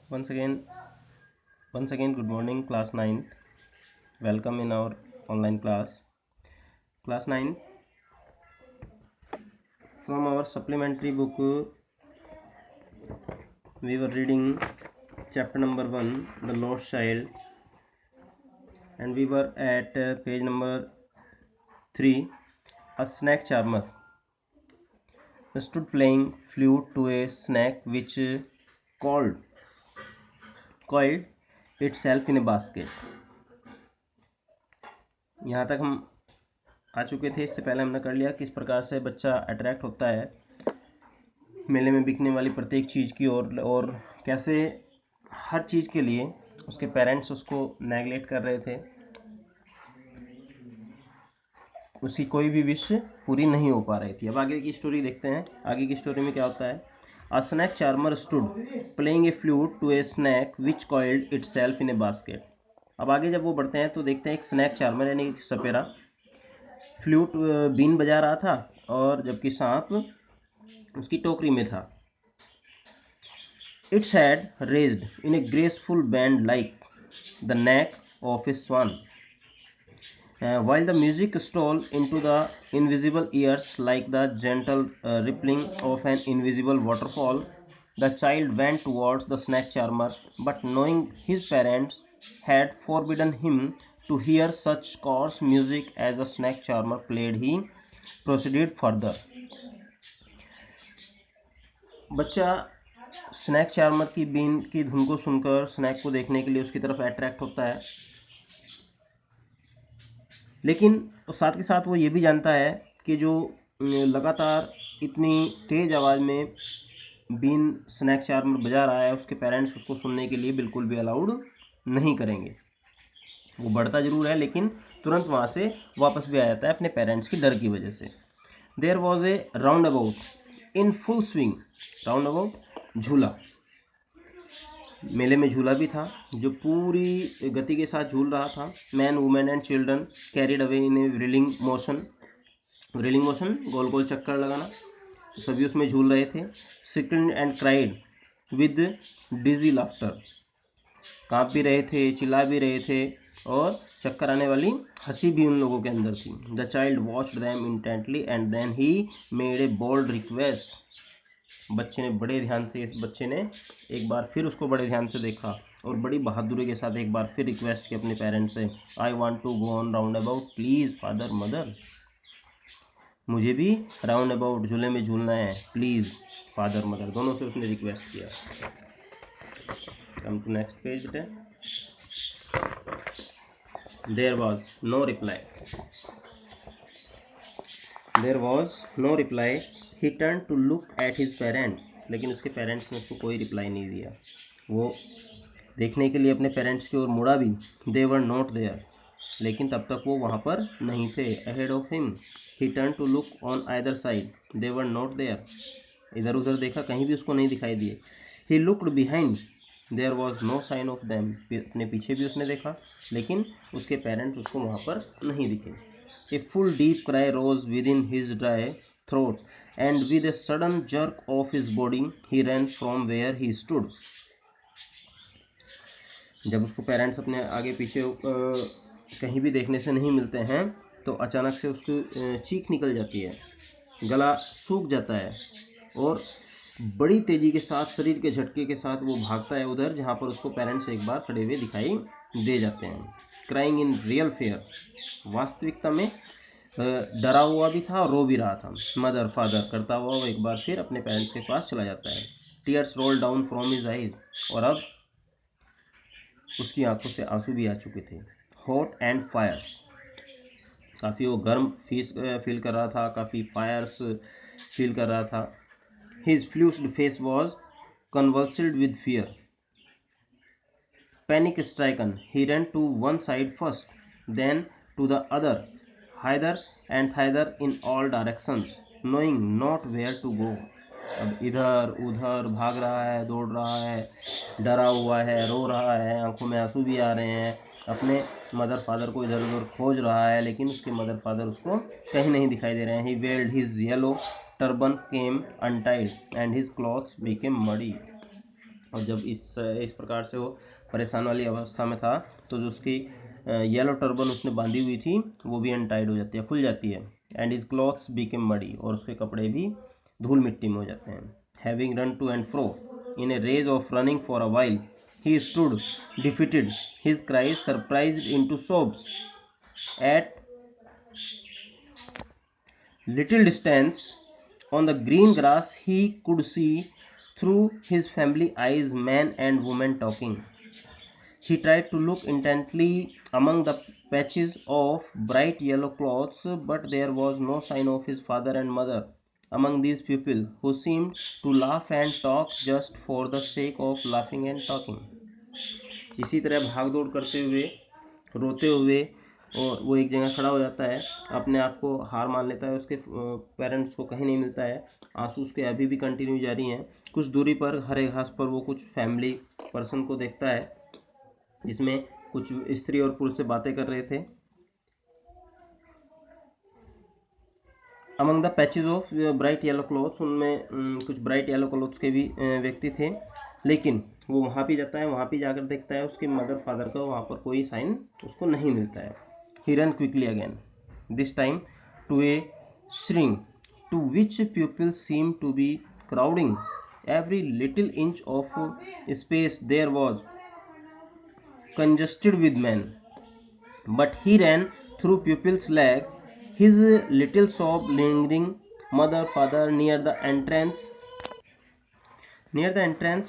Once again, good morning, class 9th. Welcome in our online class. Class 9, from our supplementary book, we were reading chapter number 1, The Lost Child, and we were at page number 3, A Snack Charmer stood playing flute to a snack which coiled itself in a basket. यहाँ तक हम आ चुके थे। इससे पहले हमने कर लिया किस प्रकार से बच्चा अट्रैक्ट होता है मेले में बिकने वाली प्रत्येक चीज़ की ओर, और कैसे हर चीज़ के लिए उसके पेरेंट्स उसको नेगलेक्ट कर रहे थे, उसकी कोई भी विश पूरी नहीं हो पा रही थी। अब आगे की स्टोरी देखते हैं। आगे की स्टोरी में क्या होता है। A snake charmer stood playing a flute to a snake which coiled itself in a basket. अब आगे जब वो बढ़ते हैं तो देखते हैं एक स्नैक चार्मर यानी सपेरा फ्लूट बीन बजा रहा था, और जबकि सांप उसकी टोकरी में था। Its head raised in a graceful bend like the neck of a swan, while the music stole into the invisible ears like the gentle rippling of an invisible waterfall. The child went towards the snack charmer, but knowing his parents had forbidden him to hear such coarse music as the snack charmer played, he proceeded further. बच्चा snack charmer की been की धुन को सुनकर snack को देखने के लिए उसकी तरफ अट्रैक्ट होता है, लेकिन साथ के साथ वो ये भी जानता है कि जो लगातार इतनी तेज़ आवाज़ में बीन स्नैक चार्मर बजा रहा है उसके पेरेंट्स उसको सुनने के लिए बिल्कुल भी अलाउड नहीं करेंगे। वो बढ़ता ज़रूर है लेकिन तुरंत वहाँ से वापस भी आ जाता है अपने पेरेंट्स की डर की वजह से। There was a round about in full swing. Round about झूला, मेले में झूला भी था जो पूरी गति के साथ झूल रहा था। Men, women and children carried away in a whirling motion. Whirling motion गोल गोल चक्कर लगाना, सभी उसमें झूल रहे थे। Shrieked and cried with dizzy laughter, काँप भी रहे थे, चिल्ला भी रहे थे, और चक्कर आने वाली हंसी भी उन लोगों के अंदर थी। The child watched them intently and then he made a bold request. बच्चे ने बड़े ध्यान से, इस बच्चे ने एक बार फिर उसको बड़े ध्यान से देखा और बड़ी बहादुरी के साथ एक बार फिर रिक्वेस्ट की अपने पेरेंट्स से। I want to go on round about please father mother. मुझे भी राउंड अबाउट झूले में झूलना है, प्लीज़ फादर मदर, दोनों से उसने रिक्वेस्ट किया। Come to next page. There was no reply. There was no reply. He turn to look at his parents, लेकिन उसके पेरेंट्स ने उसको कोई रिप्लाई नहीं दिया। वो देखने के लिए अपने पेरेंट्स की ओर मुड़ा भी। दे वर नॉट देयर, लेकिन तब तक वो वहाँ पर नहीं थे। Ahead of him he turn to look on either side, they were not there. इधर उधर देखा, कहीं भी उसको नहीं दिखाई दिए। He looked behind, there was no sign of them. अपने पीछे भी उसने देखा, लेकिन उसके पेरेंट्स उसको वहाँ पर नहीं दिखे। A full deep cry rose within his dry throat and with a sudden jerk of his body he ran from where he stood. जब उसको पेरेंट्स अपने आगे पीछे कहीं भी देखने से नहीं मिलते हैं तो अचानक से उसकी चीख निकल जाती है, गला सूख जाता है, और बड़ी तेज़ी के साथ, शरीर के झटके के साथ वो भागता है उधर जहाँ पर उसको पेरेंट्स एक बार खड़े हुए दिखाई दे जाते हैं। क्राइंग इन रियल फेयर, वास्तविकता में डरा हुआ भी था और रो भी रहा था। मदर फादर करता हुआ वो एक बार फिर अपने पेरेंट्स के पास चला जाता है। Tears roll down from his eyes, और अब उसकी आंखों से आंसू भी आ चुके थे। हॉट एंड फायर्स, काफ़ी वो गर्म फील कर रहा था, काफ़ी फायर्स फील कर रहा था। His flused face was convulsed with fear. Panic stricken, he ran to one side first, then to the other, hither and thither in all directions, knowing not where to go. अब इधर उधर भाग रहा है, दौड़ रहा है, डरा हुआ है, रो रहा है, आंखों में आंसू भी आ रहे हैं, अपने मदर फादर को इधर उधर खोज रहा है, लेकिन उसके मदर फादर उसको कहीं नहीं दिखाई दे रहे हैं। He wailed his yellow turban came untied and his clothes became muddy. और जब इस प्रकार से वो परेशान वाली अवस्था में था तो जो उसकी येलो टर्बन उसने बांधी हुई थी वो भी अनटाइड हो जाती है, खुल जाती है। And his clothes became muddy, और उसके कपड़े भी धूल मिट्टी में हो जाते हैं। Having run to and fro in a rage of running for a while he stood defeated, his cries surprised into sobs. At little distance on the green grass he could see through his family eyes man and woman talking. He tried to look intently among the patches of bright yellow cloths, but there was no sign of his father and mother among these people, who seemed to laugh and talk just for the sake of laughing and talking. इसी तरह भाग दौड़ करते हुए, रोते हुए, और वो एक जगह खड़ा हो जाता है, अपने आप को हार मान लेता है। उसके पेरेंट्स को कहीं नहीं मिलता है। आंसू उसके अभी भी कंटिन्यू जारी हैं। कुछ दूरी पर हरे घास पर वो कुछ फैमिली पर्सन को देखता है, जिसमें कुछ स्त्री और पुरुष से बातें कर रहे थे। Among the patches of bright yellow clothes, उनमें कुछ ब्राइट येलो क्लॉथ्स के भी व्यक्ति थे, लेकिन वो वहाँ भी जाता है, वहाँ भी जाकर देखता है उसके मदर फादर का वहाँ पर कोई साइन उसको नहीं मिलता है। He ran quickly again, this time to a shrine to which people seem to be crowding every little inch of space there was congested with men, but he ran through pupil's leg, his little sob lingering. Mother, father, near the entrance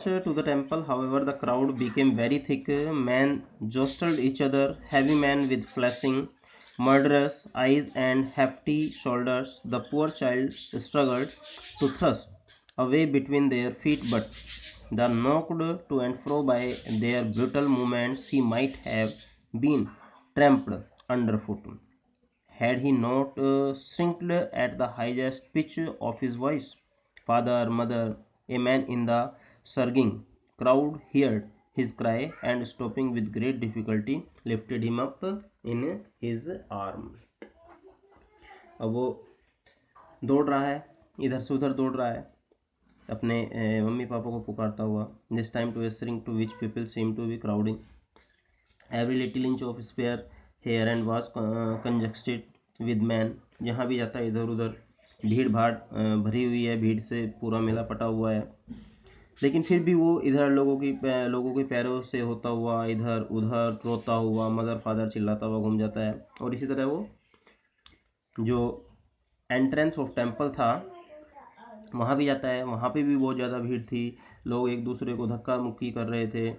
to the temple, however, the crowd became very thick. Men jostled each other, heavy men with flashing, murderous eyes and hefty shoulders. The poor child struggled to thrust away between their feet, but the knocked to and fro by their brutal movements, he might have been trampled underfoot had he not shrieked at the highest pitch of his voice. Father, mother, a man in the surging crowd heard his cry and stopping with great difficulty lifted him up in his arm. अब वो दौड़ रहा है, इधर से उधर दौड़ रहा है, अपने मम्मी पापा को पुकारता हुआ। This time to a shrine to which people seem to be crowding every little inch of spare air and was congested with men. जहाँ भी जाता है इधर उधर भीड़ भाड़ भरी हुई है, भीड़ से पूरा मेला पटा हुआ है, लेकिन फिर भी वो इधर लोगों के पैरों से होता हुआ इधर उधर रोता हुआ, मदर फादर चिल्लाता हुआ घूम जाता है। और इसी तरह वो जो एंट्रेंस ऑफ टेम्पल था वहाँ भी जाता है, वहाँ पे भी बहुत ज़्यादा भीड़ थी, लोग एक दूसरे को धक्का मुक्की कर रहे थे।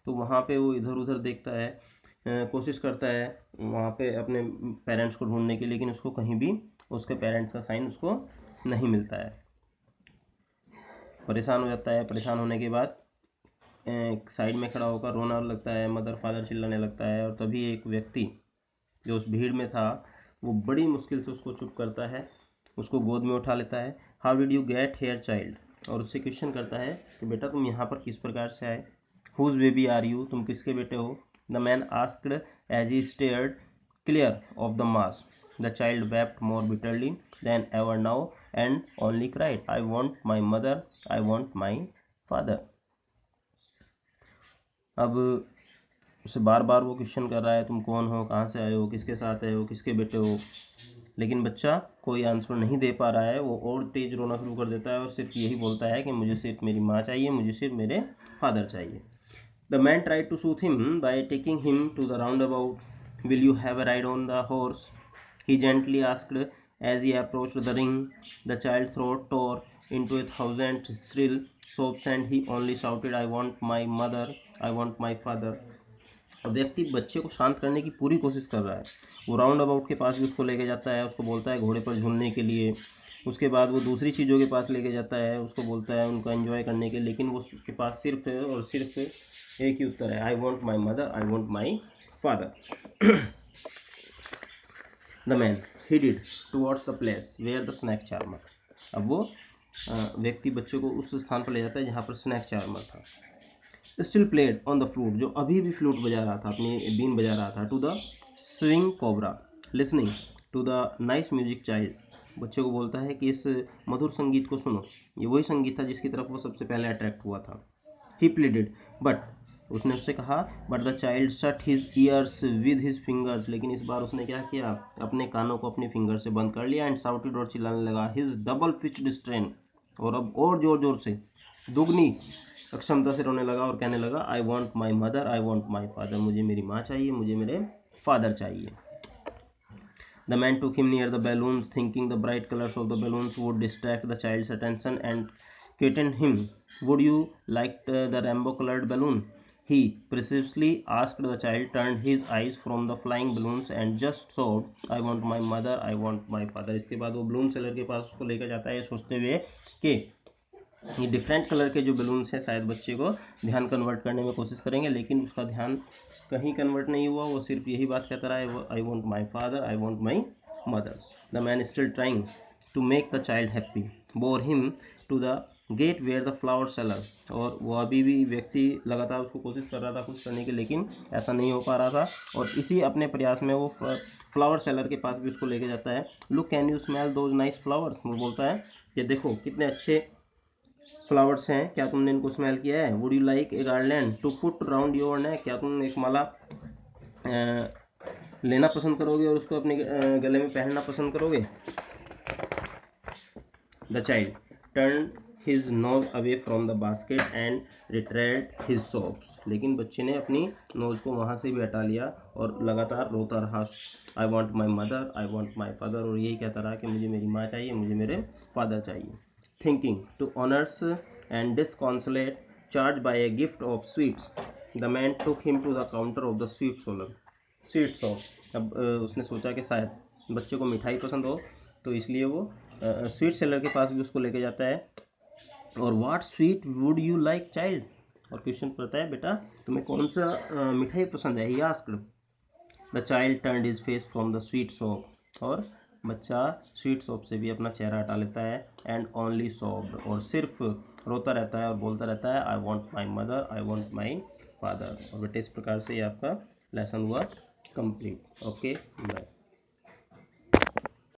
तो वहाँ पे वो इधर उधर देखता है, कोशिश करता है वहाँ पे अपने पेरेंट्स को ढूंढने की, लेकिन उसको कहीं भी उसके पेरेंट्स का साइन उसको नहीं मिलता है। परेशान हो जाता है। परेशान होने के बाद एक साइड में खड़ा होकर रोना लगता है, मदर फादर चिल्लाने लगता है। और तभी एक व्यक्ति जो उस भीड़ में था वो बड़ी मुश्किल से उसको चुप करता है, उसको गोद में उठा लेता है। How did you get here child, और उससे क्वेश्चन करता है कि बेटा तुम यहाँ पर किस प्रकार से आए। हुज बेबी आर यू, तुम किसके बेटे हो। The man asked as he steered clear of the mass. The child wept more bitterly than ever now and only cried, I want my mother, I want my father. अब उसे बार बार वो question कर रहा है, तुम कौन हो, कहाँ से आए हो, किसके साथ आए हो, किसके बेटे हो, लेकिन बच्चा कोई आंसर नहीं दे पा रहा है। वो और तेज रोना शुरू कर देता है और सिर्फ यही बोलता है कि मुझे सिर्फ मेरी माँ चाहिए, मुझे सिर्फ मेरे फादर चाहिए। The man tried to soothe him by taking him to the round about. Will you have a ride on the horse, he gently asked as he approached the ring. The child throat tore into a thousand shrill sobs and he only shouted, I want my mother, I want my father. व्यक्ति बच्चे को शांत करने की पूरी कोशिश कर रहा है। वो राउंड अबाउट के पास भी उसको लेके जाता है, उसको बोलता है घोड़े पर झूलने के लिए। उसके बाद वो दूसरी चीज़ों के पास लेके जाता है, उसको बोलता है उनका एंजॉय करने के, लेकिन वो उसके पास सिर्फ और सिर्फ एक ही उत्तर है, I want my mother, I want my father. The man headed towards the place where the snake charmer. अब वो व्यक्ति बच्चे को उस स्थान पर ले जाता है जहाँ पर स्नैक चार्मर था। Still played on the flute, जो अभी भी फ्लूट बजा रहा था, अपनी बीन बजा रहा था। To the swing cobra listening to the nice music child, बच्चे को बोलता है कि इस मधुर संगीत को सुनो। ये वही संगीत था जिसकी तरफ वो सबसे पहले अट्रैक्ट हुआ था। ही प्लीडेड, बट उसने उससे कहा, but the child shut his years with his fingers, लेकिन इस बार उसने क्या किया, अपने कानों को अपनी फिंगर से बंद कर लिया, एंड साउटेड और चिल्लाने लगा, हिज डबल पिच्ड स्ट्रेन, और अब और जोर जोर से दुगनी अक्षमता से रोने लगा और कहने लगा, आई want my mother, I want my father, मुझे मेरी माँ चाहिए, मुझे मेरे फादर चाहिए। The man took him near the balloons, thinking the bright colors of the balloons would distract the child's attention, and questioned him, would you like the rainbow-colored balloon? He precisely asked. The child turned his eyes from the flying balloons and just sobbed, I want my mother, I want my father. इसके बाद वो balloon seller के पास उसको लेकर जाता है सोचते हुए कि ये डिफरेंट कलर के जो बलून्स हैं शायद बच्चे को ध्यान कन्वर्ट करने में कोशिश करेंगे, लेकिन उसका ध्यान कहीं कन्वर्ट नहीं हुआ, वो सिर्फ यही बात कहता रहा है, I want my father, I want my mother. The man still trying to make the child happy bore him to the gate where the flower seller, और वो अभी भी व्यक्ति लगातार उसको कोशिश कर रहा था खुश करने की, लेकिन ऐसा नहीं हो पा रहा था, और इसी अपने प्रयास में वो फ्लावर सेलर के पास भी उसको लेके जाता है। Look, can you smell those nice flowers, वो बोलता है कि देखो कितने अच्छे फ्लावर्स हैं, क्या तुमने इनको स्मेल किया है। Would you like a garland to put round your neck, क्या तुम एक माला लेना पसंद करोगे और उसको अपने गले में पहनना पसंद करोगे। The child turn his nose away from the basket and retreated his sobs, लेकिन बच्चे ने अपनी नोज को वहाँ से भी हटा लिया और लगातार रोता रहा, आई want my mother, I want my father, और यही कहता रहा कि मुझे मेरी माँ चाहिए, मुझे मेरे फादर चाहिए। Thinking to honors and disconsolate, charged by a gift of sweets, the man took him to the counter of the sweet shop. अब उसने सोचा कि शायद बच्चे को मिठाई पसंद हो, तो इसलिए वो स्वीट सेलर के पास भी उसको लेके जाता है, और what sweet would you like child, और क्वेश्चन करता है, बेटा तुम्हें कौन सा मिठाई पसंद है, he asked. The child turned his face from the sweet shop, और बच्चा स्वीट शॉप से भी अपना चेहरा हटा लेता है, एंड ओनली सॉब्ड, और सिर्फ रोता रहता है और बोलता रहता है, I want my mother, I want my father. और बेटे इस प्रकार से ये आपका लेसन हुआ कंप्लीट। Okay, bye.